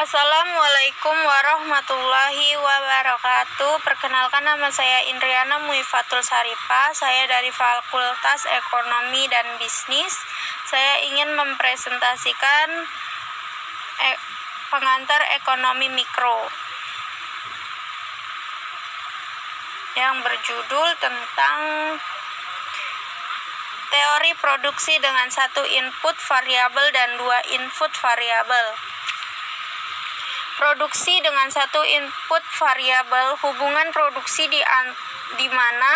Assalamualaikum warahmatullahi wabarakatuh. Perkenalkan, nama saya Indriana Muifatul Saripah. Saya dari Fakultas Ekonomi dan Bisnis. Saya ingin mempresentasikan pengantar ekonomi mikro yang berjudul tentang teori produksi dengan satu input variabel dan dua input variabel. Produksi dengan satu input variabel, hubungan produksi di mana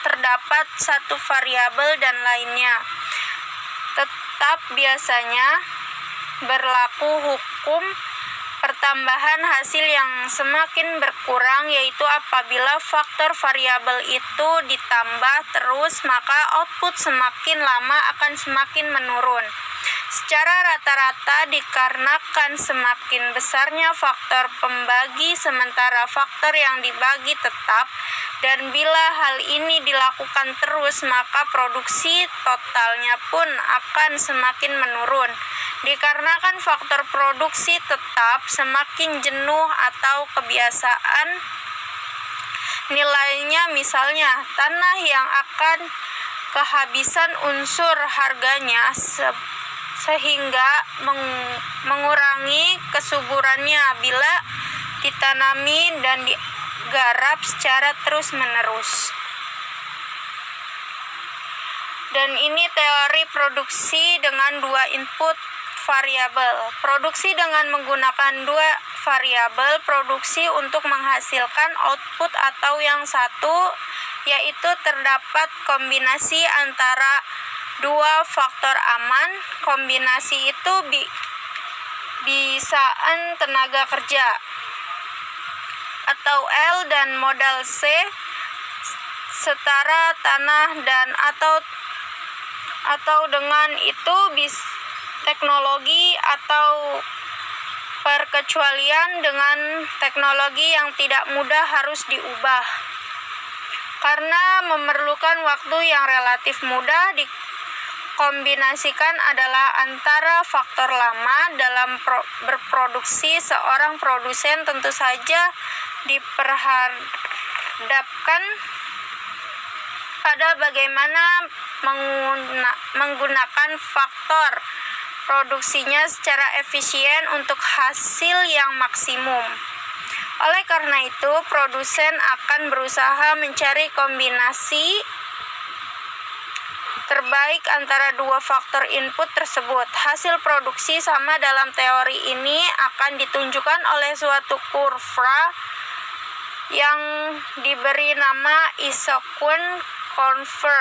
terdapat satu variabel dan lainnya. Tetap biasanya berlaku hukum pertambahan hasil yang semakin berkurang, yaitu apabila faktor variabel itu ditambah terus, maka output semakin lama akan semakin menurun. Secara rata-rata dikarenakan semakin besarnya faktor pembagi sementara faktor yang dibagi tetap, dan bila hal ini dilakukan terus maka produksi totalnya pun akan semakin menurun. Dikarenakan faktor produksi tetap, semakin jenuh atau kebiasaan nilainya, misalnya tanah yang akan kehabisan unsur harganya sehingga mengurangi kesuburannya bila ditanami dan digarap secara terus-menerus. Dan ini teori produksi dengan dua input variabel. Produksi dengan menggunakan dua variabel, produksi untuk menghasilkan output atau yang satu, yaitu terdapat kombinasi antara dua faktor aman. Kombinasi itu bisaan tenaga kerja atau L dan modal C setara tanah dan atau dengan itu teknologi atau perkecualian dengan teknologi yang tidak mudah harus diubah karena memerlukan waktu yang relatif mudah. Dikombinasikan adalah antara faktor lama dalam berproduksi. Seorang produsen tentu saja diperhadapkan pada bagaimana menggunakan faktor produksinya secara efisien untuk hasil yang maksimum. Oleh karena itu, produsen akan berusaha mencari kombinasi terbaik antara dua faktor input tersebut. Hasil produksi sama dalam teori ini akan ditunjukkan oleh suatu kurva yang diberi nama isoquant curve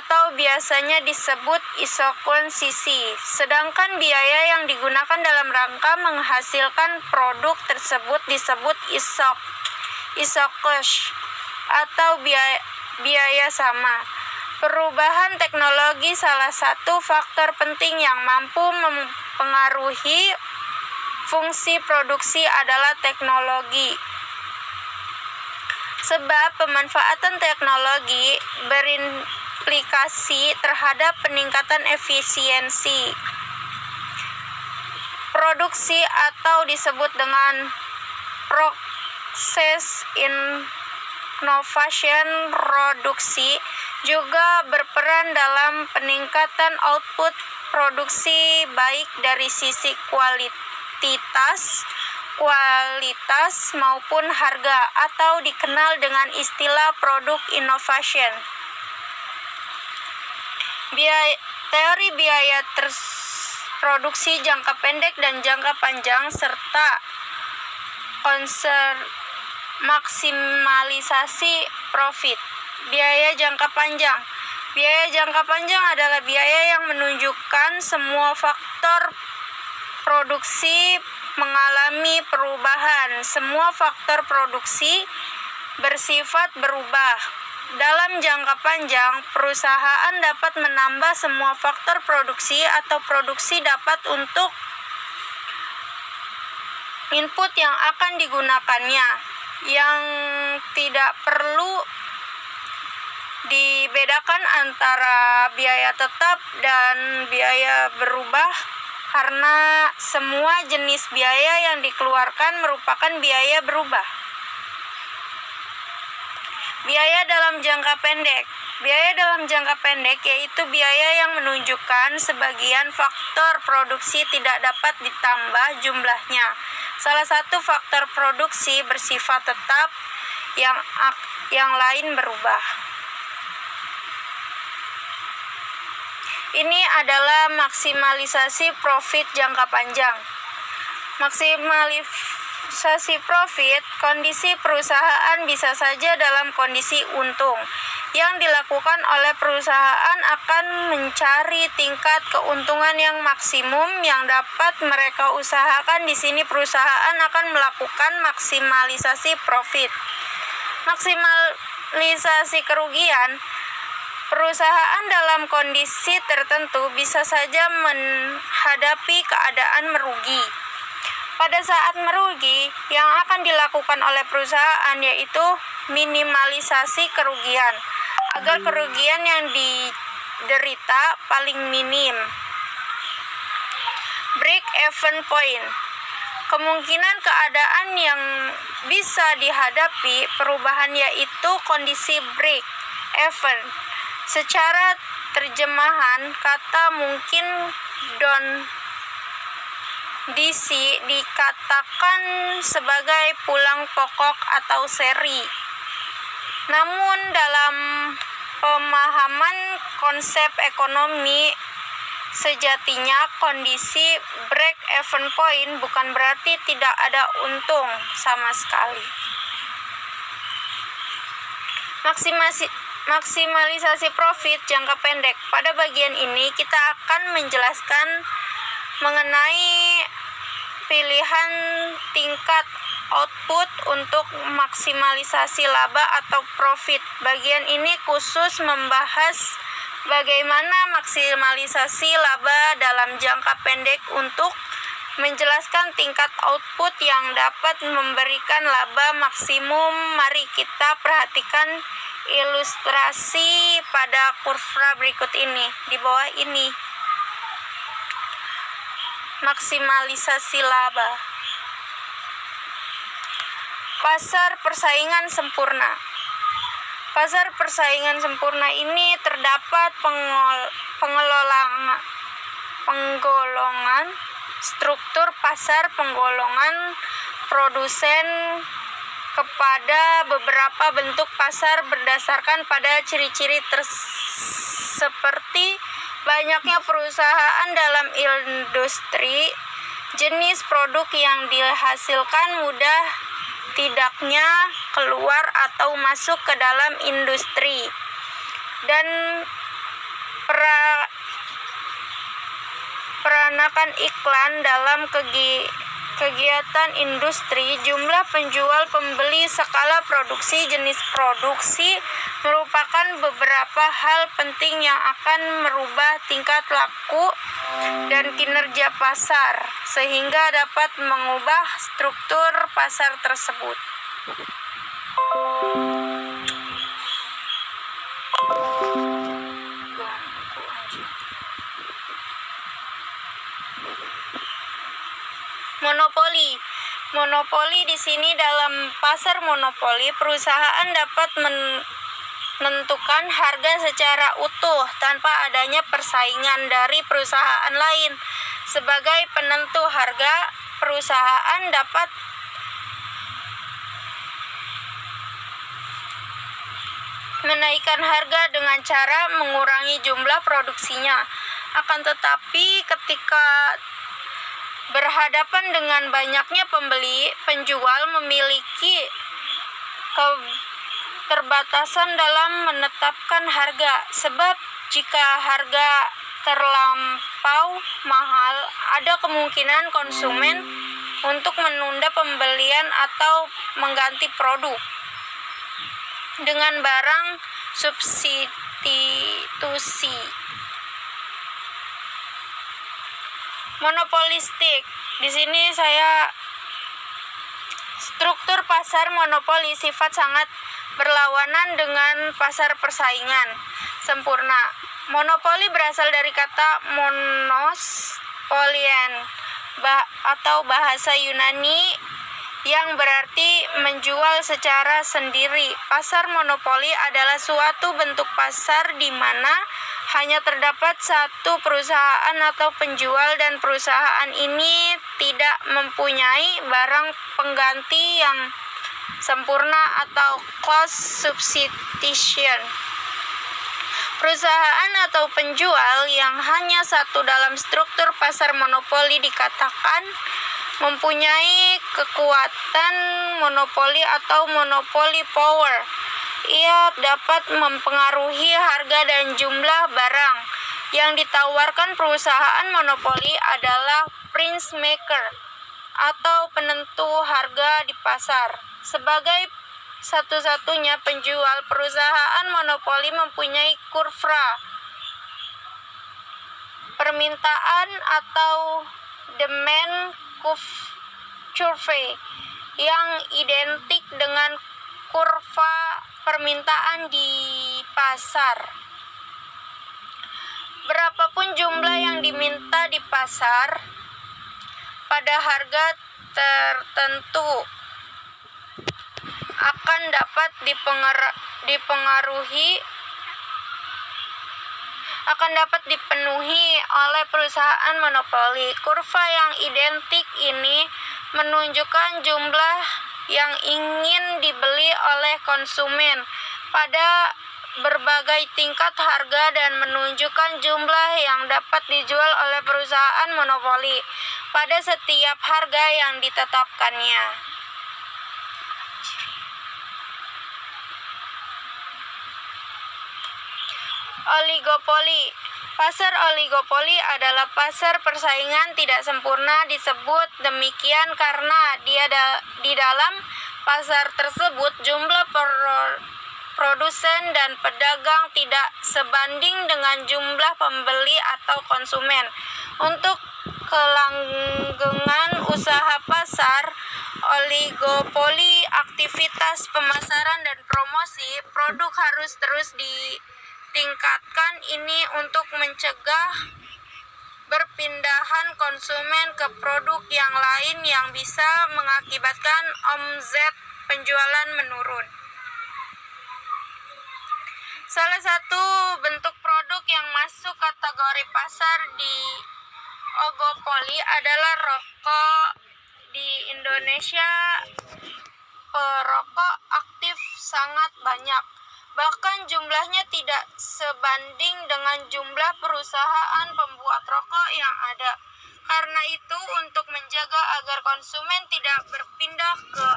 atau biasanya disebut isokuensisi. Sedangkan biaya yang digunakan dalam rangka menghasilkan produk tersebut disebut isocost atau biaya sama. Perubahan teknologi salah satu faktor penting yang mampu mempengaruhi fungsi produksi adalah teknologi. Sebab pemanfaatan teknologi berimplikasi terhadap peningkatan efisiensi produksi atau disebut dengan proses innovation. Produksi juga berperan dalam peningkatan output produksi baik dari sisi kualitas maupun harga, atau dikenal dengan istilah produk innovation. Teori biaya produksi jangka pendek dan jangka panjang serta maksimalisasi profit. Biaya jangka panjang. Biaya jangka panjang adalah biaya yang menunjukkan semua faktor produksi mengalami perubahan. Semua faktor produksi bersifat berubah. Dalam jangka panjang, perusahaan dapat menambah semua faktor produksi atau produksi dapat untuk input yang akan digunakannya. Yang tidak perlu dibedakan antara biaya tetap dan biaya berubah karena semua jenis biaya yang dikeluarkan merupakan biaya berubah. Biaya dalam jangka pendek. Biaya dalam jangka pendek yaitu biaya yang menunjukkan sebagian faktor produksi tidak dapat ditambah jumlahnya. Salah satu faktor produksi bersifat tetap, yang lain berubah. Ini adalah maksimalisasi profit jangka panjang. Maksimalisasi profit, kondisi perusahaan bisa saja dalam kondisi untung. Yang dilakukan oleh perusahaan akan mencari tingkat keuntungan yang maksimum yang dapat mereka usahakan. Di sini perusahaan akan melakukan maksimalisasi profit. Maksimalisasi kerugian. Perusahaan dalam kondisi tertentu bisa saja menghadapi keadaan merugi. Pada saat merugi, yang akan dilakukan oleh perusahaan yaitu minimalisasi kerugian, agar kerugian yang diderita paling minim. Break-even point. Kemungkinan keadaan yang bisa dihadapi perubahan yaitu kondisi break-even. Secara terjemahan kata mungkin kondisi dikatakan sebagai pulang pokok atau seri. Namun dalam pemahaman konsep ekonomi sejatinya kondisi break-even point bukan berarti tidak ada untung sama sekali. Maksimalisasi profit jangka pendek. Pada bagian ini kita akan menjelaskan mengenai pilihan tingkat output untuk maksimalisasi laba atau profit. Bagian ini khusus membahas bagaimana maksimalisasi laba dalam jangka pendek untuk menjelaskan tingkat output yang dapat memberikan laba maksimum. Mari kita perhatikan ilustrasi pada kurva berikut ini, di bawah ini. Maksimalisasi laba. Pasar persaingan sempurna. Pasar persaingan sempurna ini terdapat penggolongan struktur pasar, penggolongan produsen kepada beberapa bentuk pasar berdasarkan pada ciri-ciri seperti banyaknya perusahaan dalam industri, jenis produk yang dihasilkan, mudah tidaknya keluar atau masuk ke dalam industri, dan peranakan iklan dalam kegiatan industri. Jumlah penjual, pembeli, skala produksi, jenis produksi merupakan beberapa hal penting yang akan merubah tingkat laku dan kinerja pasar sehingga dapat mengubah struktur pasar tersebut. Monopoli di sini dalam pasar monopoli, perusahaan dapat menentukan harga secara utuh tanpa adanya persaingan dari perusahaan lain. Sebagai penentu harga, perusahaan dapat menaikkan harga dengan cara mengurangi jumlah produksinya. Akan tetapi ketika berhadapan dengan banyaknya pembeli, penjual memiliki keterbatasan dalam menetapkan harga, sebab jika harga terlampau mahal, ada kemungkinan konsumen untuk menunda pembelian atau mengganti produk dengan barang substitusi. Monopolistik. Di sini struktur pasar monopoli sifat sangat berlawanan dengan pasar persaingan sempurna. Monopoli berasal dari kata monos monopolien atau bahasa Yunani yang berarti menjual secara sendiri. Pasar monopoli adalah suatu bentuk pasar di mana hanya terdapat satu perusahaan atau penjual dan perusahaan ini tidak mempunyai barang pengganti yang sempurna atau closed substitution. Perusahaan atau penjual yang hanya satu dalam struktur pasar monopoli dikatakan mempunyai kekuatan monopoli atau monopoly power. Ia dapat mempengaruhi harga dan jumlah barang. Yang ditawarkan perusahaan monopoli adalah price maker atau penentu harga di pasar. Sebagai satu-satunya penjual, perusahaan monopoli mempunyai kurva permintaan atau demand curve yang identik dengan kurva permintaan di pasar. Berapapun jumlah yang diminta di pasar pada harga tertentu akan dapat dipenuhi oleh perusahaan monopoli. Kurva yang identik ini menunjukkan jumlah yang ingin dibeli oleh konsumen pada berbagai tingkat harga dan menunjukkan jumlah yang dapat dijual oleh perusahaan monopoli pada setiap harga yang ditetapkannya. Oligopoli. Pasar oligopoli adalah pasar persaingan tidak sempurna. Disebut demikian karena di dalam pasar tersebut jumlah produsen dan pedagang tidak sebanding dengan jumlah pembeli atau konsumen. Untuk kelanggengan usaha pasar oligopoli, aktivitas pemasaran dan promosi produk harus terus tingkatkan ini untuk mencegah berpindahan konsumen ke produk yang lain yang bisa mengakibatkan omset penjualan menurun. Salah satu bentuk produk yang masuk kategori pasar di oligopoli adalah rokok. Di Indonesia, perokok aktif sangat banyak. Bahkan jumlahnya tidak sebanding dengan jumlah perusahaan pembuat rokok yang ada. Karena itu, untuk menjaga agar konsumen tidak berpindah ke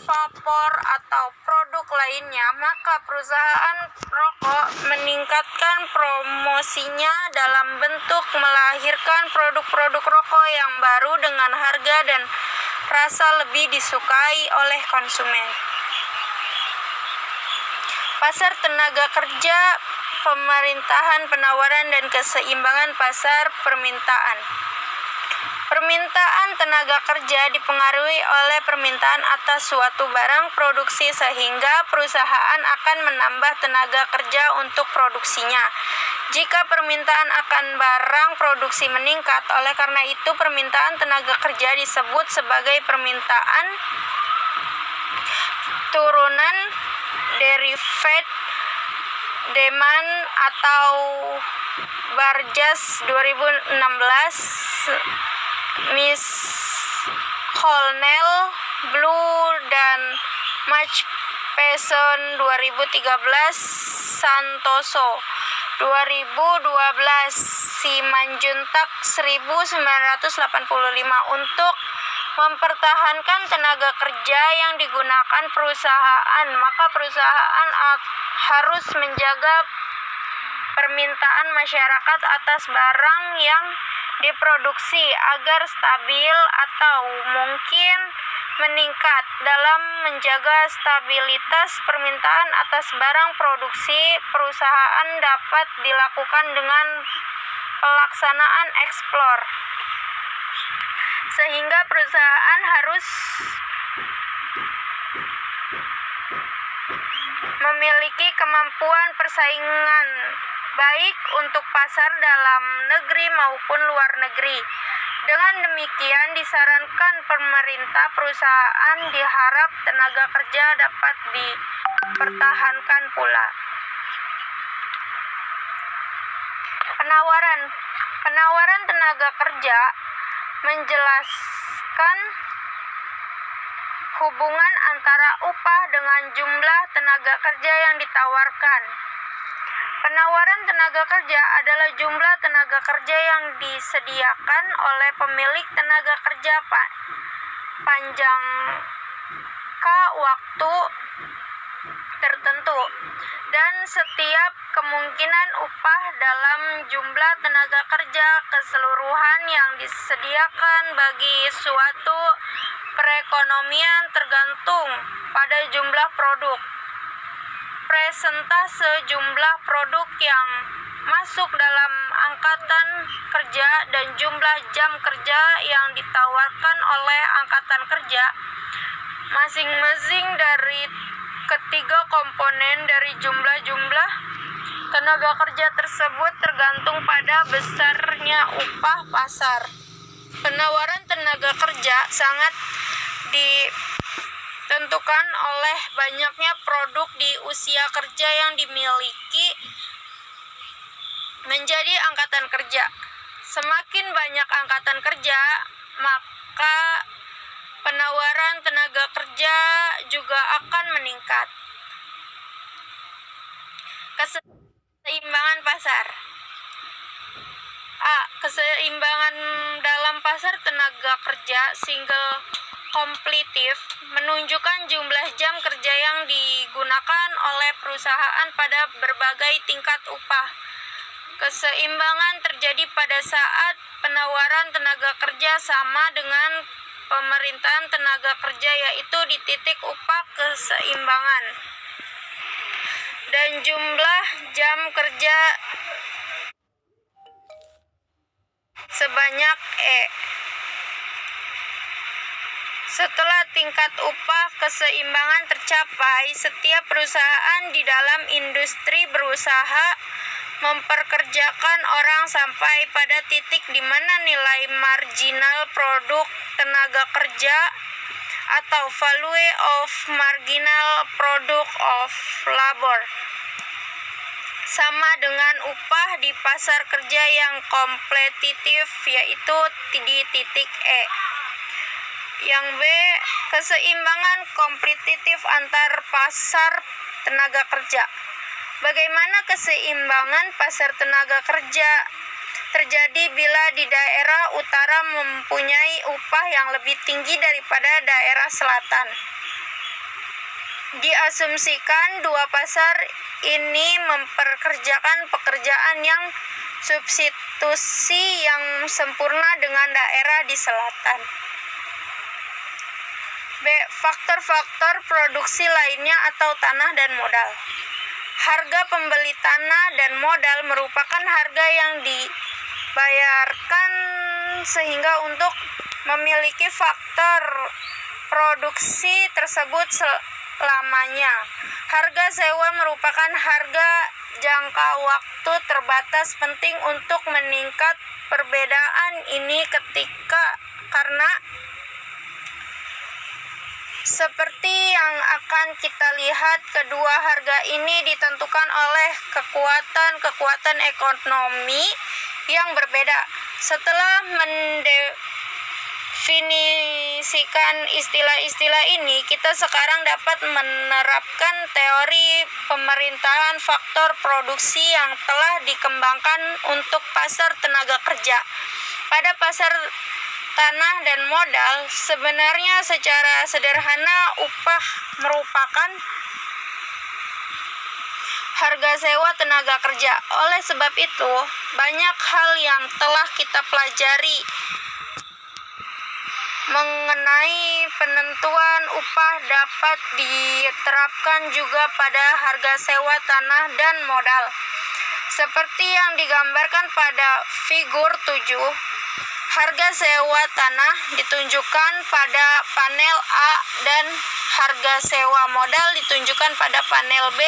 vapor atau produk lainnya, maka perusahaan rokok meningkatkan promosinya dalam bentuk melahirkan produk-produk rokok yang baru dengan harga dan rasa lebih disukai oleh konsumen. Pasar tenaga kerja, pemerintahan, penawaran, dan keseimbangan pasar permintaan. Permintaan tenaga kerja dipengaruhi oleh permintaan atas suatu barang produksi sehingga perusahaan akan menambah tenaga kerja untuk produksinya. Jika permintaan akan barang produksi meningkat, oleh karena itu permintaan tenaga kerja disebut sebagai permintaan turunan derived demand atau Barjas 2016, Miss Colnell, Blue dan March Peson 2013, Santoso 2012, Simanjuntak 1985 untuk mempertahankan tenaga kerja yang digunakan perusahaan, maka perusahaan harus menjaga permintaan masyarakat atas barang yang diproduksi agar stabil atau mungkin meningkat. Dalam menjaga stabilitas permintaan atas barang produksi, perusahaan dapat dilakukan dengan pelaksanaan ekspor, sehingga perusahaan harus memiliki kemampuan persaingan baik untuk pasar dalam negeri maupun luar negeri. Dengan demikian, disarankan pemerintah perusahaan diharap tenaga kerja dapat dipertahankan pula. Penawaran tenaga kerja menjelaskan hubungan antara upah dengan jumlah tenaga kerja yang ditawarkan. Penawaran tenaga kerja adalah jumlah tenaga kerja yang disediakan oleh pemilik tenaga kerja panjang waktu tertentu, dan setiap kemungkinan upah dalam jumlah tenaga kerja keseluruhan yang disediakan bagi suatu perekonomian tergantung pada jumlah produk. Presentase jumlah produk yang masuk dalam angkatan kerja dan jumlah jam kerja yang ditawarkan oleh angkatan kerja masing-masing dari ketiga komponen dari jumlah tenaga kerja tersebut tergantung pada besarnya upah pasar. Penawaran tenaga kerja sangat ditentukan oleh banyaknya produk di usia kerja yang dimiliki menjadi angkatan kerja. Semakin banyak angkatan kerja, maka penawaran tenaga kerja juga akan meningkat. Keseimbangan pasar. Keseimbangan dalam pasar tenaga kerja single kompetitif menunjukkan jumlah jam kerja yang digunakan oleh perusahaan pada berbagai tingkat upah. Keseimbangan terjadi pada saat penawaran tenaga kerja sama dengan pemerintahan tenaga kerja, yaitu di titik upah keseimbangan, dan jumlah jam kerja sebanyak Setelah tingkat upah keseimbangan tercapai, setiap perusahaan di dalam industri berusaha memperkerjakan orang sampai pada titik di mana nilai marginal produk tenaga kerja atau value of marginal product of labor sama dengan upah di pasar kerja yang kompetitif, yaitu di titik E. Yang B, keseimbangan kompetitif antar pasar tenaga kerja. Bagaimana keseimbangan pasar tenaga kerja terjadi bila di daerah utara mempunyai upah yang lebih tinggi daripada daerah selatan? Diasumsikan dua pasar ini memperkerjakan pekerjaan yang substitusi yang sempurna dengan daerah di selatan. B. Faktor-faktor produksi lainnya atau tanah dan modal. Harga pembeli tanah dan modal merupakan harga yang dibayarkan sehingga untuk memiliki faktor produksi tersebut selamanya. Harga sewa merupakan harga jangka waktu terbatas penting untuk meningkat. Perbedaan ini karena seperti yang akan kita lihat, kedua harga ini ditentukan oleh kekuatan ekonomi yang berbeda. Setelah mendefinisikan istilah-istilah ini, kita sekarang dapat menerapkan teori pemerintahan faktor produksi yang telah dikembangkan untuk pasar tenaga kerja. Pada pasar tanah dan modal, sebenarnya secara sederhana upah merupakan harga sewa tenaga kerja. Oleh sebab itu, banyak hal yang telah kita pelajari mengenai penentuan upah dapat diterapkan juga pada harga sewa tanah dan modal. Seperti yang digambarkan pada figur 7, harga sewa tanah ditunjukkan pada panel A dan harga sewa modal ditunjukkan pada panel B.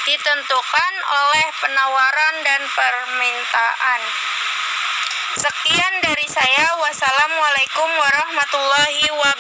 ditentukan oleh penawaran dan permintaan. Sekian dari saya. Wassalamualaikum warahmatullahi wabarakatuh.